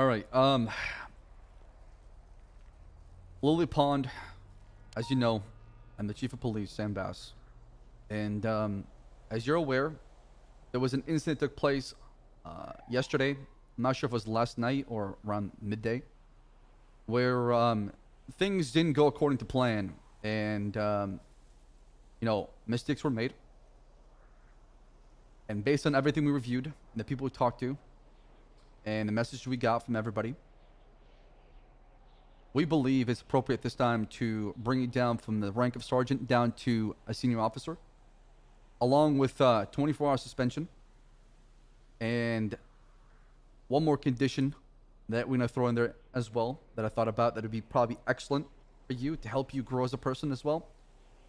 All right. Lily Pond, as you know, I'm the chief of police, Sam Bass, and as you're aware, there was an incident that took place yesterday. I'm not sure if it was last night or around midday, where things didn't go according to plan, and mistakes were made. And based on everything we reviewed, and the people we talked to, and the message we got from everybody, we believe it's appropriate this time to bring it down from the rank of sergeant down to a senior officer, along with 24-hour suspension, and one more condition that we're going to throw in there as well that I thought about that would be probably excellent for you to help you grow as a person as well,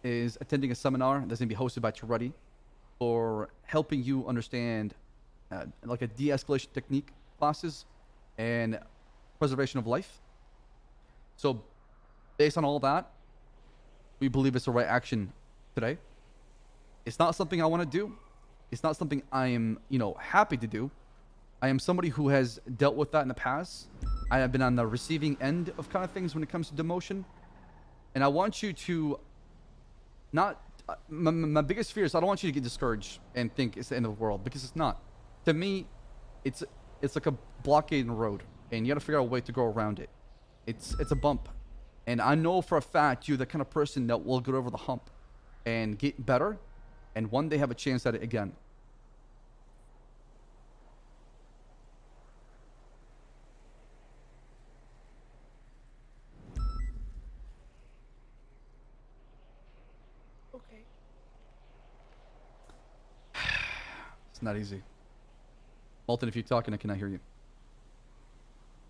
is attending a seminar that's going to be hosted by Toretti for helping you understand like a de-escalation technique classes and preservation of life. So based on all that, we believe it's the right action today. It's not something I want to do. It's not something I am, happy to do. I am somebody who has dealt with that in the past. I have been on the receiving end of kind of things when it comes to demotion. And I want you to not... my biggest fear is I don't want you to get discouraged and think it's the end of the world, because it's not. To me, it's like a blockade in the road, and you got to figure out a way to go around it. It's a bump, and I know for a fact you're the kind of person that will get over the hump and get better, and one day have a chance at it again. Okay. It's not easy. Molten, if you're talking, I cannot hear you.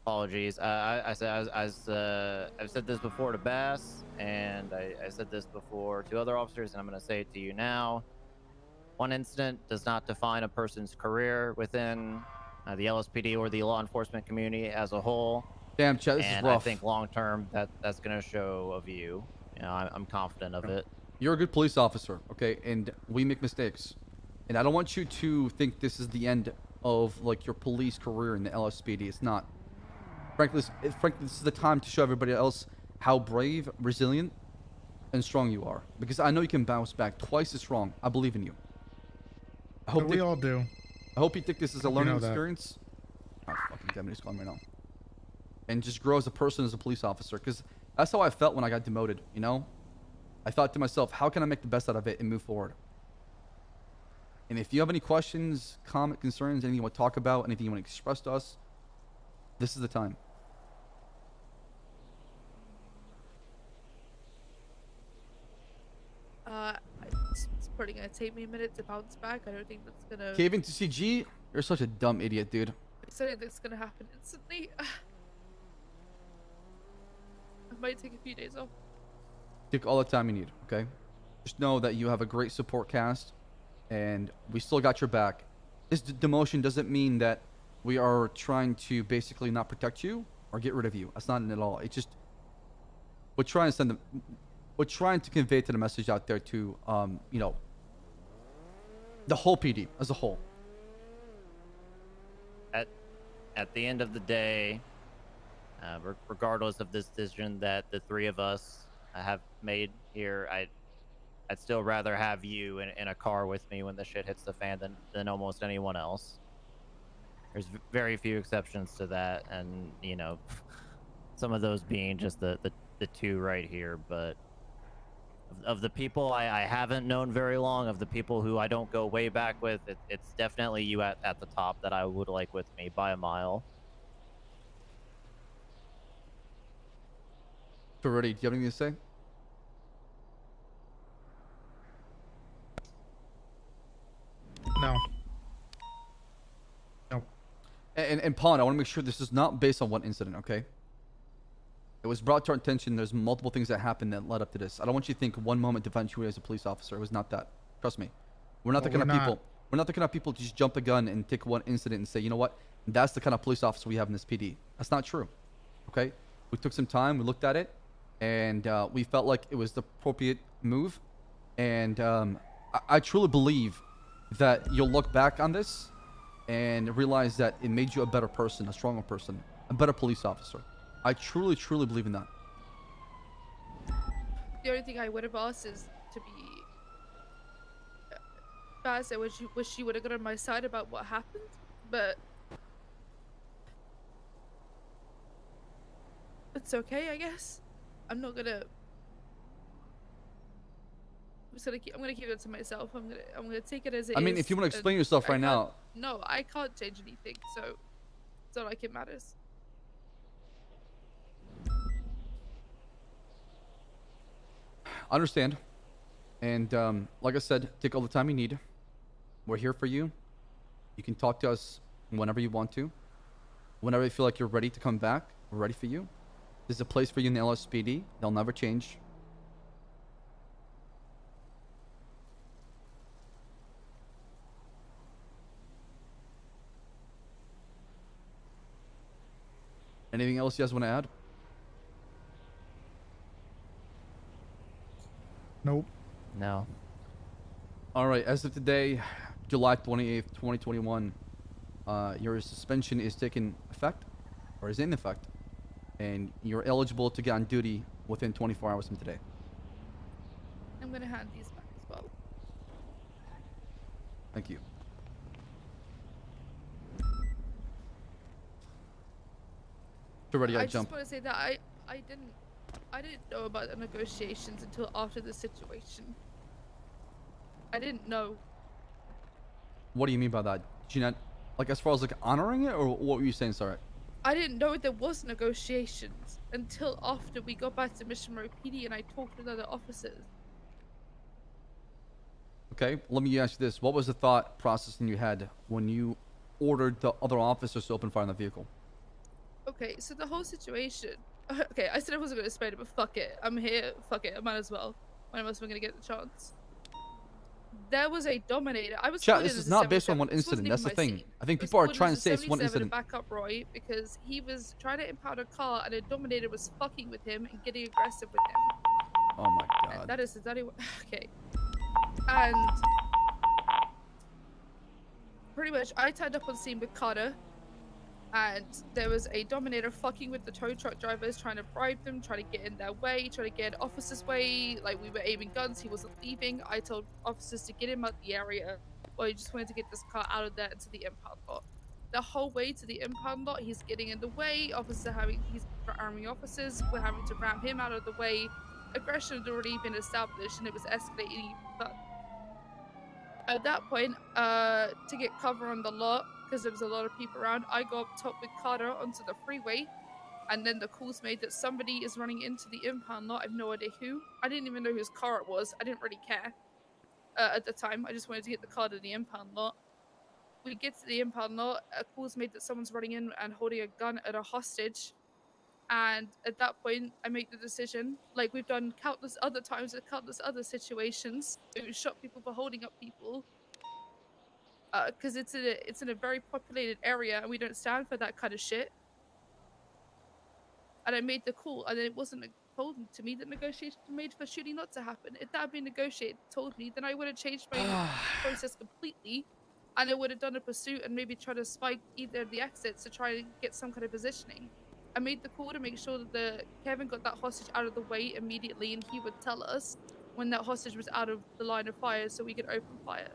Apologies. I've said this before to Bass, and I said this before to other officers, and I'm going to say it to you now. One incident does not define a person's career within the LSPD or the law enforcement community as a whole. Damn, Chet, this and is rough. I think long term that's going to show of you. I'm confident of it. You're a good police officer, okay? And we make mistakes. And I don't want you to think this is the end of like your police career in the LSPD. It's not. Frankly, this is the time to show everybody else how brave, resilient, and strong you are. Because I know you can bounce back twice as strong. I believe in you. I hope we all do. I hope you take this as a You learning know that. experience. Oh, fucking damn it, he's calling right now. And just grow as a person, as a police officer. Because that's how I felt when I got demoted, I thought to myself, how can I make the best out of it and move forward? And if you have any questions, comment, concerns, anything you want to talk about, anything you want to express to us, this is the time. It's probably gonna take me a minute to bounce back. I don't think that's gonna. Caving to CG? You're such a dumb idiot, dude. I don't think that's gonna happen instantly. I might take a few days off. Take all the time you need, okay? Just know that you have a great support cast, and we still got your back. This demotion doesn't mean that we are trying to basically not protect you or get rid of you. That's not it at all. It's just we're trying to convey to the message out there to the whole PD as a whole. At the end of the day, regardless of this decision that the three of us have made here, I'd still rather have you in a car with me when the shit hits the fan than almost anyone else. There's very few exceptions to that, and some of those being just the two right here. But of the people I haven't known very long, of the people who I don't go way back with, it's definitely you at the top that I would like with me by a mile. Ferretti, do you have anything to say? No. No. And Pond, I want to make sure this is not based on one incident, okay? It was brought to our attention. There's multiple things that happened that led up to this. I don't want you to think one moment defines you as a police officer. It was not that. Trust me. We're not the kind of people. We're not the kind of people to just jump the gun and take one incident and say, you know what? That's the kind of police officer we have in this PD. That's not true. Okay? We took some time. We looked at it, and we felt like it was the appropriate move. And I truly believe that you'll look back on this and realize that it made you a better person, a stronger person, a better police officer. I truly, truly believe in that. The only thing I would have asked is to be fast. I wish she would have got on my side about what happened, but it's okay, I guess. I'm not gonna. I'm gonna keep it to myself. I'm gonna take it as it is. I mean, if you want to and explain yourself I right can't- now, No, I can't change anything, so it's not like it matters. I understand. And like I said, take all the time you need. We're here for you. You can talk to us whenever you want to. Whenever you feel like you're ready to come back, we're ready for you. There's a place for you in the LSPD. They'll never change. Anything else you guys want to add? Nope. No. All right. As of today, July 28th, 2021, your suspension is taking effect, or is in effect, and you're eligible to get on duty within 24 hours from today. I'm gonna hand these back as well. Thank you. You're ready, I I just jump. want to say that I didn't know about the negotiations until after the situation. I didn't know. What do you mean by that? Did you not, like, as far as like honoring it, or what were you saying? Sorry. I didn't know there was negotiations until after we got back to Mission Row PD and I talked with other officers. Okay. Let me ask you this: what was the thought process in your head when you ordered the other officers to open fire on the vehicle? Okay, so the whole situation. Okay, I said I wasn't gonna explain it, but fuck it. I'm here. Fuck it. I might as well. When else am I gonna get the chance? There was a Dominator. I was. Chat, called this in is as a not based on 77. one This wasn't incident. That's the even my thing. scene. I think I was people are called in trying as to a say it's one 77 incident. to back up Roy because he was trying to impound a car and a Dominator was fucking with him and getting aggressive with him. Oh my And god. that is exactly what. Okay. And pretty much, I turned up on scene with Carter, and there was a Dominator fucking with the tow truck drivers, trying to bribe them, trying to get in their way, trying to get officers' way. Like, we were aiming guns, he wasn't leaving. I told officers to get him out the area. Well, he just wanted to get this car out of there into the impound lot. The whole way to the impound lot, he's getting in the way. He's arming officers. We're having to ram him out of the way. Aggression had already been established, and it was escalating even further. At that point, to get cover on the lot, because there was a lot of people around, I go up top with Carter onto the freeway, and then the call's made that somebody is running into the impound lot. I have no idea who. I didn't even know whose car it was. I didn't really care at the time. I just wanted to get the car to the impound lot. We get to the impound lot, a call's made that someone's running in and holding a gun at a hostage. And at that point, I make the decision, like we've done countless other times with countless other situations. We shot people for holding up people, because it's in a very populated area, and we don't stand for that kind of shit. And I made the call, and then it wasn't told to me that negotiations were made for shooting not to happen. If that had been negotiated, told me, then I would have changed my process completely, and I would have done a pursuit and maybe try to spike either of the exits to try and get some kind of positioning. I made the call to make sure that Kevin got that hostage out of the way immediately, and he would tell us when that hostage was out of the line of fire so we could open fire.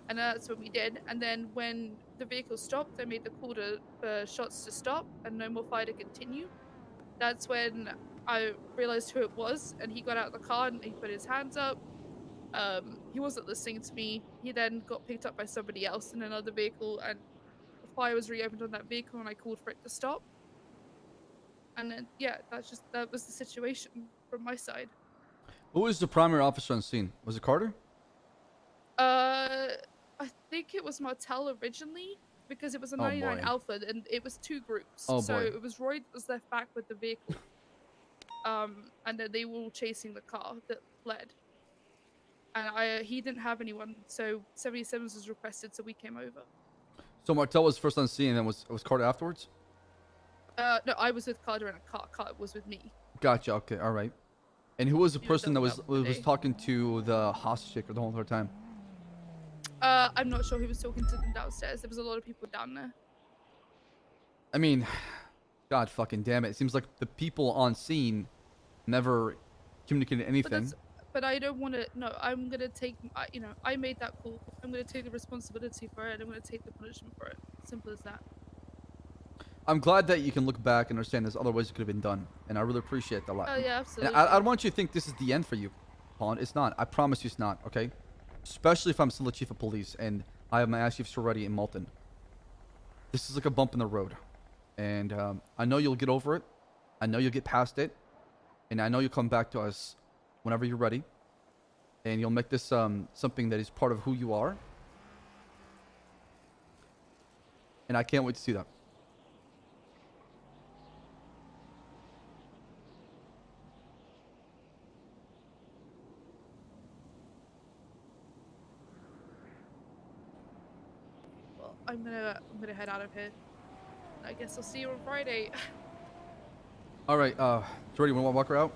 And that's what we did. And then when the vehicle stopped, I made the call for shots to stop and no more fire to continue. That's when I realized who it was, and he got out of the car and he put his hands up. He wasn't listening to me. He then got picked up by somebody else in another vehicle, and the fire was reopened on that vehicle, and I called for it to stop. And then, yeah, that was the situation from my side. Who was the primary officer on scene? Was it Carter? I think it was Martel originally, because it was a Oh, 99 boy. Alpha, and it was two groups. Oh, So boy. it was Roy that was left back with the vehicle. And then they were all chasing the car that fled. And he didn't have anyone, so 77s was requested, so we came over. So Martel was first on scene, and then was Carter afterwards? No, I was with Carter in a car. Carter was with me. Gotcha. Okay. All right. And who was the You person that don't was know today. talking to the hostage chick the whole entire time? I'm not sure who was talking to them downstairs. There was a lot of people down there. I mean, God fucking damn it. It seems like the people on scene never communicated But anything. that's. But I don't want to. No, I'm gonna take. You know, I made that call. I'm gonna take the responsibility for it. I'm gonna take the punishment for it. Simple as that. I'm glad that you can look back and understand there's other ways it could have been done. And I really appreciate that a lot. Oh yeah, And absolutely. I don't want you to think this is the end for you, Pawn. It's not. I promise you it's not, okay? Especially if I'm still the chief of police and I have my ass chiefs already in Malton. This is like a bump in the road. And I know you'll get over it. I know you'll get past it. And I know you'll come back to us whenever you're ready. And you'll make this something that is part of who you are. And I can't wait to see that. Well, I'm gonna head out of here. I guess I'll see you on Friday. All right, Jordy, you want to walk her out?